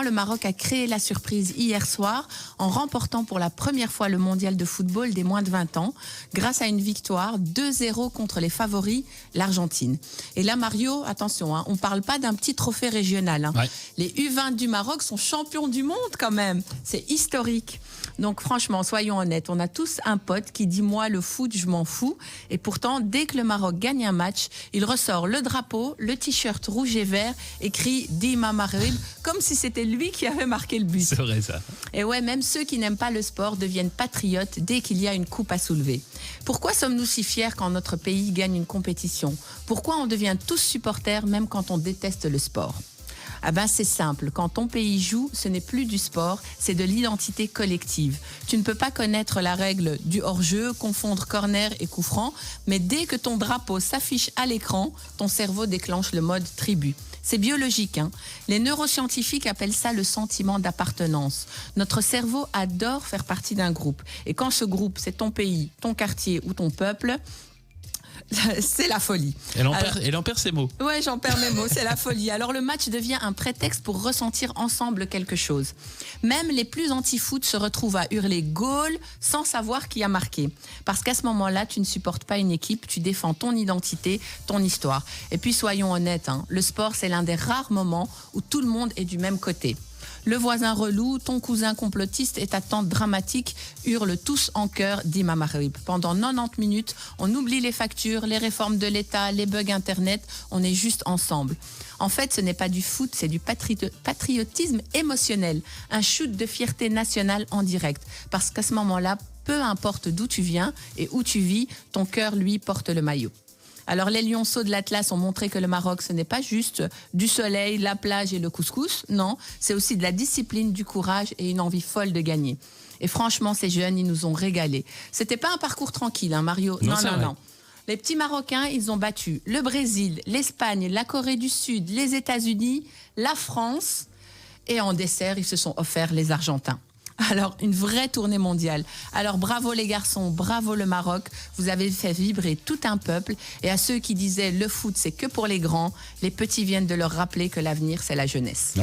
Le Maroc a créé la surprise hier soir en remportant pour la première fois le mondial de football des moins de 20 ans grâce à une victoire 2-0 contre les favoris, l'Argentine. Et là, Mario, attention, on ne parle pas d'un petit trophée régional. Ouais. Les U20 du Maroc sont champions du monde quand même. C'est historique. Donc franchement, soyons honnêtes, on a tous un pote qui dit « moi, le foot, je m'en fous ». Et pourtant, dès que le Maroc gagne un match, il ressort le drapeau, le t-shirt rouge et vert, écrit « Dima Maghreb », comme si c'était lui qui avait marqué le but. C'est vrai ça. Et ouais, même ceux qui n'aiment pas le sport deviennent patriotes dès qu'il y a une coupe à soulever. Pourquoi sommes-nous si fiers quand notre pays gagne une compétition? Pourquoi on devient tous supporters même quand on déteste le sport? Ah ben c'est simple, quand ton pays joue, ce n'est plus du sport, c'est de l'identité collective. Tu ne peux pas connaître la règle du hors-jeu, confondre corner et coup franc, mais dès que ton drapeau s'affiche à l'écran, ton cerveau déclenche le mode tribu. C'est biologique, hein. Les neuroscientifiques appellent ça le sentiment d'appartenance. Notre cerveau adore faire partie d'un groupe. Et quand ce groupe, c'est ton pays, ton quartier ou ton peuple, c'est la folie. Elle en perd ses mots. Ouais, j'en perds mes mots, c'est la folie. Alors le match devient un prétexte pour ressentir ensemble quelque chose. Même les plus anti-foot se retrouvent à hurler goal sans savoir qui a marqué. Parce qu'à ce moment-là, tu ne supportes pas une équipe, tu défends ton identité, ton histoire. Et puis soyons honnêtes, le sport c'est l'un des rares moments où tout le monde est du même côté. Le voisin relou, ton cousin complotiste et ta tante dramatique hurlent tous en chœur Dima Maghreb. Pendant 90 minutes, on oublie les factures, les réformes de l'État, les bugs Internet, on est juste ensemble. En fait, ce n'est pas du foot, c'est du patriotisme émotionnel, un shoot de fierté nationale en direct. Parce qu'à ce moment-là, peu importe d'où tu viens et où tu vis, ton cœur, lui, porte le maillot. Alors les lionceaux de l'Atlas ont montré que le Maroc, ce n'est pas juste du soleil, la plage et le couscous. Non, c'est aussi de la discipline, du courage et une envie folle de gagner. Et franchement, ces jeunes, ils nous ont régalés. C'était pas un parcours tranquille, Mario. Non. Les petits Marocains, ils ont battu le Brésil, l'Espagne, la Corée du Sud, les États-Unis, la France. Et en dessert, ils se sont offerts les Argentins. Alors, une vraie tournée mondiale. Alors, bravo les garçons, bravo le Maroc. Vous avez fait vibrer tout un peuple. Et à ceux qui disaient le foot, c'est que pour les grands, les petits viennent de leur rappeler que l'avenir, c'est la jeunesse.